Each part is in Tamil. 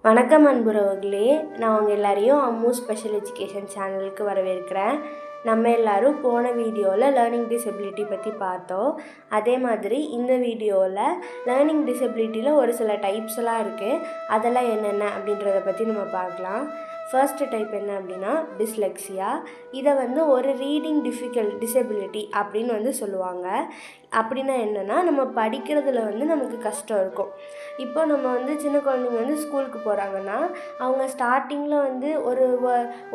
வணக்கம் அன்புறவர்களே, நான் உங்கள் எல்லாரையும் அம்மு ஸ்பெஷல் எஜுகேஷன் சேனலுக்கு வரவேற்கிறேன். நம்ம எல்லோரும் போன வீடியோவில் லேர்னிங் டிசபிலிட்டி பற்றி பார்த்தோம். அதே மாதிரி இந்த வீடியோவில் லேர்னிங் டிசபிலிட்டியில் ஒரு சில டைப்ஸ்லாம் இருக்குது. அதெல்லாம் என்னென்ன அப்படின்றத பற்றி நம்ம பார்க்கலாம். ஃபர்ஸ்ட் டைப் என்ன அப்படின்னா டிஸ்லெக்ஸியா. இதை ஒரு ரீடிங் டிசபிலிட்டி அப்படின்னு சொல்லுவாங்க. அப்படின்னா என்னென்னா, நம்ம படிக்கிறதுல நமக்கு கஷ்டம் இருக்கும். இப்போ நம்ம சின்ன குழந்தைங்க ஸ்கூலுக்கு போகிறாங்கன்னா, அவங்க ஸ்டார்டிங்கில்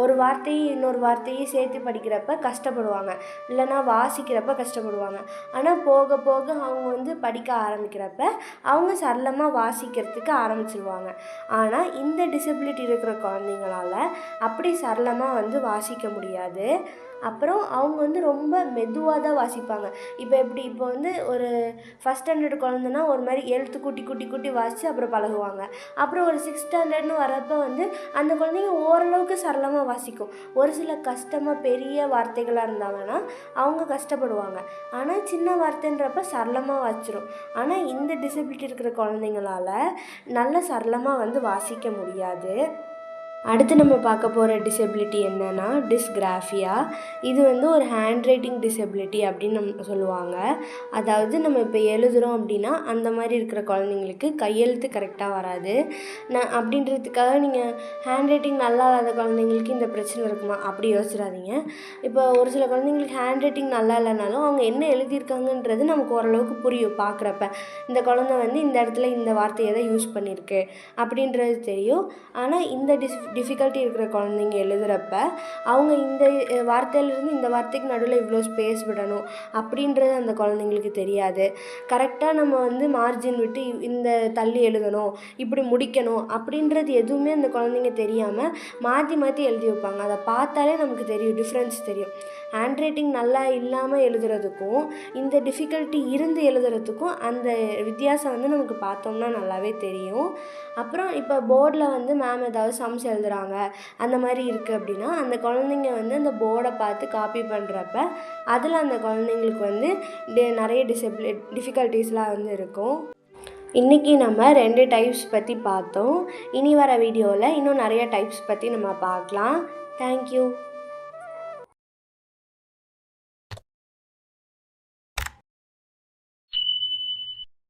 ஒரு வார்த்தையை இன்னொரு வார்த்தையை சேர்த்து படிக்கிறப்ப கஷ்டப்படுவாங்க, இல்லைனா வாசிக்கிறப்ப கஷ்டப்படுவாங்க. ஆனால் போக போக அவங்க படிக்க ஆரம்பிக்கிறப்ப அவங்க சரளமாக வாசிக்கிறதுக்கு ஆரம்பிச்சிருவாங்க. ஆனால் இந்த டிசபிலிட்டி இருக்கிற குழந்தைங்களால் அப்படி சரளமாக வாசிக்க முடியாது. அப்புறம் அவங்க ரொம்ப மெதுவாக தான் வாசிப்பாங்க. இப்போ ஒரு ஃபஸ்ட் ஸ்டாண்டர்ட் குழந்தைன்னா ஒரு மாதிரி எழுத்து கூட்டி கூட்டி கூட்டி வாசித்து அப்புறம் பழகுவாங்க. அப்புறம் ஒரு 6th ஸ்டாண்டர்ட்னு வரப்போ அந்த குழந்தைங்க ஓரளவுக்கு சரளமாக வாசிக்கும். ஒரு சில கஷ்டமாக பெரிய வார்த்தைகளாக இருந்தாங்கன்னா அவங்க கஷ்டப்படுவாங்க. ஆனால் சின்ன வார்த்தைன்றப்ப சரளமாக வாசிச்சிடும். ஆனால் இந்த டிசபிலிட்டி இருக்கிற குழந்தைங்களால் நல்ல சரளமாக வாசிக்க முடியாது. அடுத்து நம்ம பார்க்க போகிற டிசபிலிட்டி என்னென்னா டிஸ்கிராஃபியா. இது ஒரு ஹேண்ட் ரைட்டிங் டிசபிலிட்டி அப்படின்னு நம்ம சொல்லுவாங்க. அதாவது நம்ம இப்போ எழுதுகிறோம் அப்படின்னா அந்த மாதிரி இருக்கிற குழந்தைங்களுக்கு கையெழுத்து கரெக்டாக வராது. அப்படின்றதுக்காக நீங்கள் ஹேண்ட் ரைட்டிங் நல்லா இல்லாத குழந்தைங்களுக்கு இந்த பிரச்சனை இருக்குமா அப்படி யோசிச்சிடாதீங்க. இப்போ ஒரு சில குழந்தைங்களுக்கு ஹேண்ட் ரைட்டிங் நல்லா இல்லைனாலும் அவங்க என்ன எழுதியிருக்காங்கன்றது நமக்கு ஓரளவுக்கு புரியும் பார்க்குறப்ப. இந்த குழந்தை இந்த இடத்துல இந்த வார்த்தையை தான் யூஸ் பண்ணியிருக்கு அப்படின்றது தெரியும். ஆனால் இந்த டிஃபிகல்ட்டி இருக்கிற குழந்தைங்க எழுதுகிறப்ப அவங்க இந்த வார்த்தையிலேருந்து இந்த வார்த்தைக்கு நடுவில் இவ்வளோ ஸ்பேஸ் விடணும் அப்படின்றது அந்த குழந்தைங்களுக்கு தெரியாது. கரெக்டாக நம்ம மார்ஜின் விட்டு இந்த தள்ளி எழுதணும், இப்படி முடிக்கணும் அப்படின்றது எதுவுமே அந்த குழந்தைங்க தெரியாமல் மாற்றி மாற்றி எழுதி வைப்பாங்க. அதை பார்த்தாலே நமக்கு தெரியும், டிஃப்ரென்ஸ் தெரியும். ஹேண்ட் ரைட்டிங் நல்லா இல்லாமல் எழுதுறதுக்கும் இந்த டிஃபிகல்ட்டி இருந்து எழுதுறதுக்கும் அந்த வித்தியாசம் நமக்கு பார்த்தோம்னா நல்லாவே தெரியும். அப்புறம் இப்போ போர்டில் மேம் ஏதாவது சம்ஸ் எழுதுகிறாங்க அந்த மாதிரி இருக்குது அப்படின்னா அந்த குழந்தைங்க அந்த போர்டை பார்த்து காப்பி பண்ணுறப்ப அதில் அந்த குழந்தைங்களுக்கு நிறைய டிஃபிகல்ட்டிஸ்லாம் இருக்கும். இன்றைக்கி நம்ம 2 டைப்ஸ் பற்றி பார்த்தோம். இனி வர வீடியோவில் இன்னும் நிறைய டைப்ஸ் பற்றி நம்ம பார்க்கலாம். தேங்க்யூ.